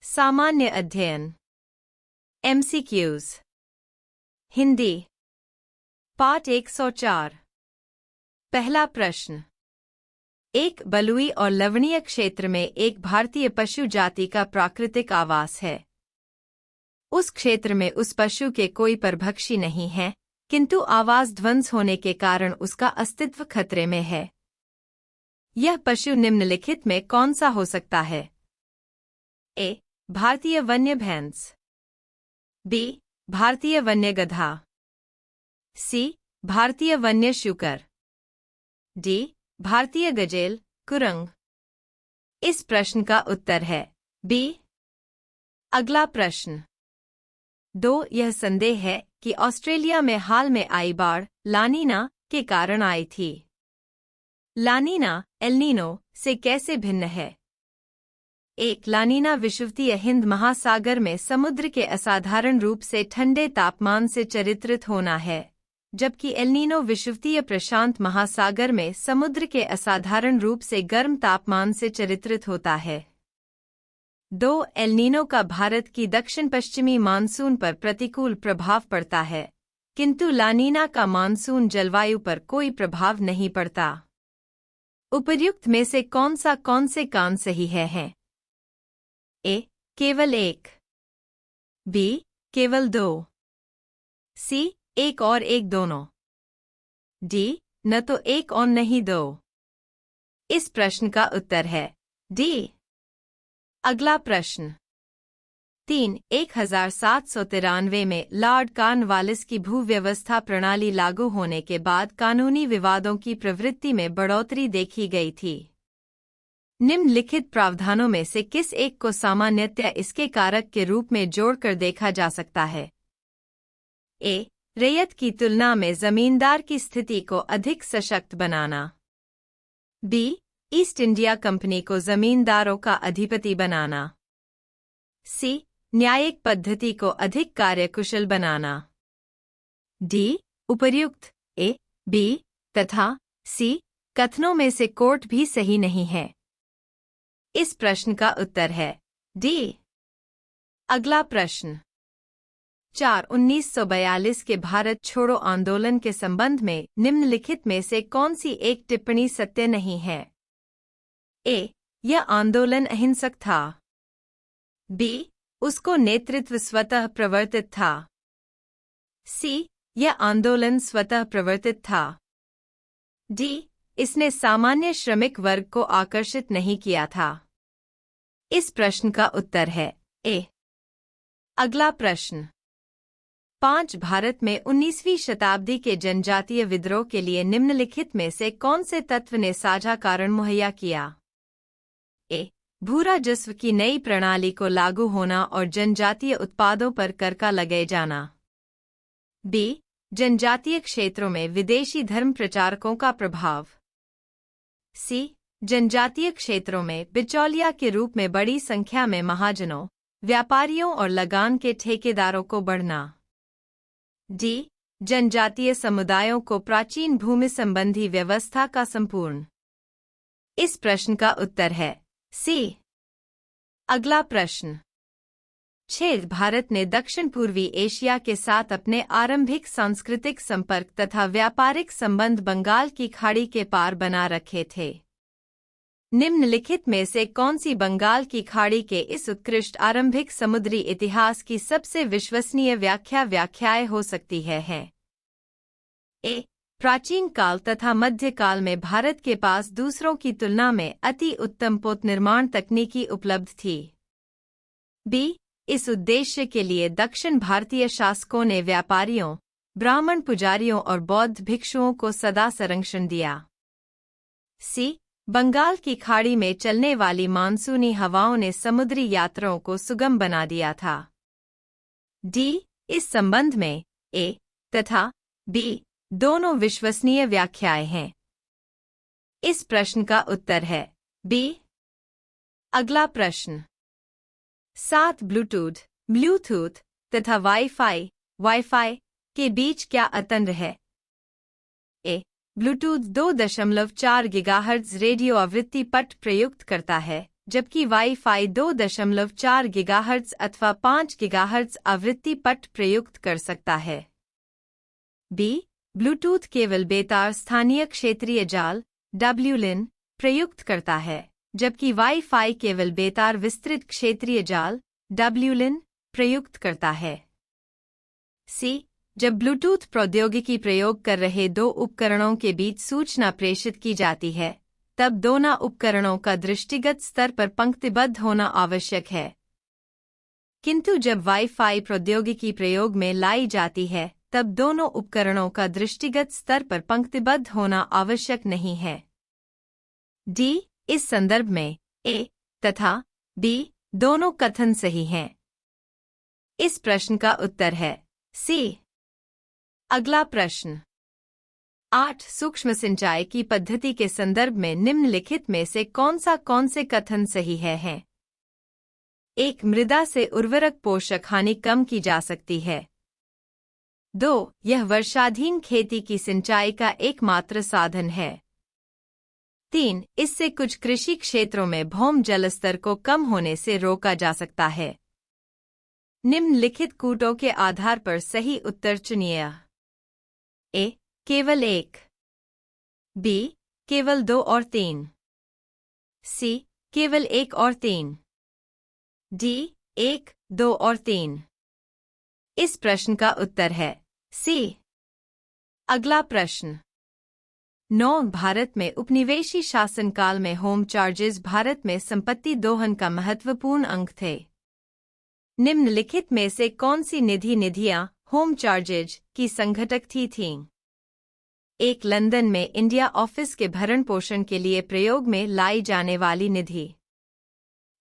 सामान्य अध्ययन। MCQs। हिंदी। पाठ 104। पहला प्रश्न। एक बलुई और लवणीय क्षेत्र में एक भारतीय पशु जाति का प्राकृतिक आवास है। उस क्षेत्र में उस पशु के कोई परभक्षी नहीं है, किंतु आवास ध्वंस होने के कारण उसका अस्तित्व खतरे में है। यह पशु निम्नलिखित में कौन सा हो सकता है? ए. भारतीय वन्य भैंस। बी. भारतीय वन्य गधा। सी. भारतीय वन्य शूकर। डी. भारतीय गजेल, कुरंग। इस प्रश्न का उत्तर है बी। अगला प्रश्न। 2. यह संदेह है कि ऑस्ट्रेलिया में हाल में आई बाढ़ लानीना के कारण आई थी। लानीना एल नीनो से कैसे भिन्न है? एक. लानीना विषुवतीय हिंद महासागर में समुद्र के असाधारण रूप से ठंडे तापमान से चरित्रित होना है, जबकि एल नीनो विषुवतीय प्रशांत महासागर में समुद्र के असाधारण रूप से गर्म तापमान से चरित्रित होता है। 2. एल नीनो का भारत की दक्षिण पश्चिमी मानसून पर प्रतिकूल प्रभाव पड़ता है, किंतु लानीना का मानसून जलवायु पर कोई प्रभाव नहीं पड़ता। उपर्युक्त में से कौन से कान सही हैं? ए. केवल एक। बी. केवल दो। सी. एक और एक दोनों। डी. न तो एक और नहीं दो। इस प्रश्न का उत्तर है डी। अगला प्रश्न। 3. 1793 में लॉर्ड कॉर्नवालिस की भूव्यवस्था प्रणाली लागू होने के बाद कानूनी विवादों की प्रवृत्ति में बढ़ोतरी देखी गई थी। निम्नलिखित प्रावधानों में से किस एक को सामान्यतया इसके कारक के रूप में जोड़कर देखा जा सकता है? ए. रैयत की तुलना में जमींदार की स्थिति को अधिक सशक्त बनाना। बी. ईस्ट इंडिया कंपनी को जमींदारों का अधिपति बनाना। सी. न्यायिक पद्धति को अधिक कार्यकुशल बनाना। डी. उपर्युक्त ए, बी तथा सी कथनों में से कोर्ट भी सही नहीं है। इस प्रश्न का उत्तर है डी। अगला प्रश्न। 4. 1942 के भारत छोड़ो आंदोलन के संबंध में निम्नलिखित में से कौन सी एक टिप्पणी सत्य नहीं है? ए. यह आंदोलन अहिंसक था। बी. उसको नेतृत्व स्वतः प्रवर्तित था। सी. यह आंदोलन स्वतः प्रवर्तित था। डी. इसने सामान्य श्रमिक वर्ग को आकर्षित नहीं किया था। इस प्रश्न का उत्तर है ए। अगला प्रश्न। 5. भारत में 19वीं शताब्दी के जनजातीय विद्रोह के लिए निम्नलिखित में से कौन से तत्व ने साझा कारण मुहैया किया? ए. भू राजस्व की नई प्रणाली को लागू होना और जनजातीय उत्पादों पर कर का लगाए जाना। बी. जनजातीय क्षेत्रों में विदेशी धर्म प्रचारकों का प्रभाव। सी. जनजातीय क्षेत्रों में बिचौलिया के रूप में बड़ी संख्या में महाजनों, व्यापारियों और लगान के ठेकेदारों को बढ़ना। डी. जनजातीय समुदायों को प्राचीन भूमि संबंधी व्यवस्था का संपूर्ण। इस प्रश्न का उत्तर है सी। अगला प्रश्न। 6. भारत ने दक्षिण पूर्वी एशिया के साथ अपने आरंभिक सांस्कृतिक संपर्क तथा व्यापारिक संबंध बंगाल की खाड़ी के पार बना रखे थे। निम्नलिखित में से कौन सी बंगाल की खाड़ी के इस उत्कृष्ट आरंभिक समुद्री इतिहास की सबसे विश्वसनीय व्याख्याएं हो सकती है? ए. प्राचीन काल तथा मध्यकाल में भारत के पास दूसरों की तुलना में अति उत्तम पोत निर्माण तकनीकी उपलब्ध थी। बी. इस उद्देश्य के लिए दक्षिण भारतीय शासकों ने व्यापारियों, ब्राह्मण पुजारियों और बौद्ध भिक्षुओं को सदा संरक्षण दिया। सी. बंगाल की खाड़ी में चलने वाली मानसूनी हवाओं ने समुद्री यात्राओं को सुगम बना दिया था। डी. इस संबंध में ए तथा बी दोनों विश्वसनीय व्याख्याएं हैं। इस प्रश्न का उत्तर है बी। अगला प्रश्न। 7. ब्लूटूथ तथा वाईफाई के बीच क्या अंतर है? ए. ब्लूटूथ 2.4 गीगाहर्ट्ज रेडियो आवृत्ति पट प्रयुक्त करता है, जबकि वाईफाई 2.4 गीगाहर्ट्ज़ अथवा 5 गीगाहर्ट्ज़ आवृत्ति पट प्रयुक्त कर सकता है। बी. ब्लूटूथ केवल बेतार स्थानीय क्षेत्रीय जाल WLAN प्रयुक्त करता है, जबकि वाईफाई केवल बेतार विस्तृत क्षेत्रीय जाल WLAN प्रयुक्त करता है। सी. जब ब्लूटूथ प्रौद्योगिकी प्रयोग कर रहे दो उपकरणों के बीच सूचना प्रेषित की जाती है, तब दोनों उपकरणों का दृष्टिगत स्तर पर पंक्तिबद्ध होना आवश्यक है। किंतु जब वाईफाई प्रौद्योगिकी प्रयोग में लाई जाती है, तब दोनों उपकरणों का दृष्टिगत स्तर पर पंक्तिबद्ध होना आवश्यक नहीं है। डी. इस संदर्भ में ए तथा बी दोनों कथन सही हैं। इस प्रश्न का उत्तर है सी। अगला प्रश्न 8. सूक्ष्म सिंचाई की पद्धति के संदर्भ में निम्नलिखित में से कौन से कथन सही हैं? 1. मृदा से उर्वरक पोषक हानि कम की जा सकती है। 2. यह वर्षाधीन खेती की सिंचाई का एकमात्र साधन है। 3. इससे कुछ कृषि क्षेत्रों में भौम जलस्तर को कम होने से रोका जा सकता है। निम्नलिखित कूटों के आधार पर सही उत्तर चुनिए। ए. केवल 1, बी. केवल 2 और 3, सी. केवल 1 और 3, डी. 1, 2 और 3। इस प्रश्न का उत्तर है सी। अगला प्रश्न 9. भारत में उपनिवेशी शासनकाल में होम चार्जेस भारत में संपत्ति दोहन का महत्वपूर्ण अंग थे। निम्नलिखित में से कौन सी निधियां होम चार्जेज की संघटक थीं? 1. लंदन में इंडिया ऑफिस के भरण पोषण के लिए प्रयोग में लाई जाने वाली निधि।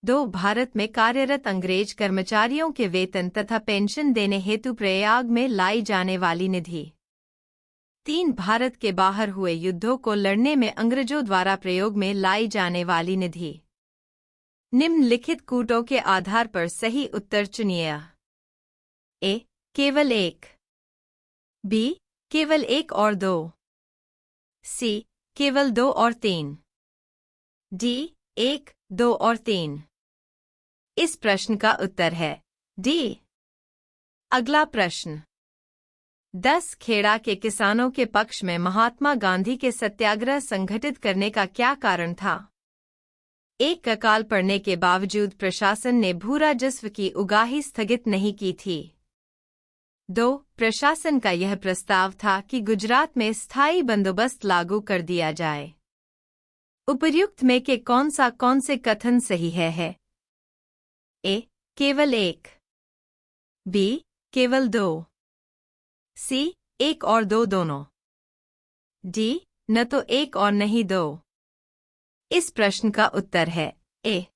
2. भारत में कार्यरत अंग्रेज कर्मचारियों के वेतन तथा पेंशन देने हेतु प्रयाग में लाई जाने वाली निधि। 3. भारत के बाहर हुए युद्धों को लड़ने में अंग्रेजों द्वारा प्रयोग में लाई जाने वाली निधि। निम्नलिखित कूटों के आधार पर सही उत्तर चुनिए। ए. केवल 1, बी. केवल 1 और 2, सी. केवल 2 और 3, डी. 1, 2 और 3। इस प्रश्न का उत्तर है डी। अगला प्रश्न 10. खेड़ा के किसानों के पक्ष में महात्मा गांधी के सत्याग्रह संगठित करने का क्या कारण था? 1. अकाल पड़ने के बावजूद प्रशासन ने भू राजस्व की उगाही स्थगित नहीं की थी। 2. प्रशासन का यह प्रस्ताव था कि गुजरात में स्थायी बंदोबस्त लागू कर दिया जाए। उपर्युक्त में के कौन से कथन सही है? ए. केवल 1, बी. केवल 2, सी. 1 और 2 दोनों, डी. न तो 1 और नहीं 2। इस प्रश्न का उत्तर है ए।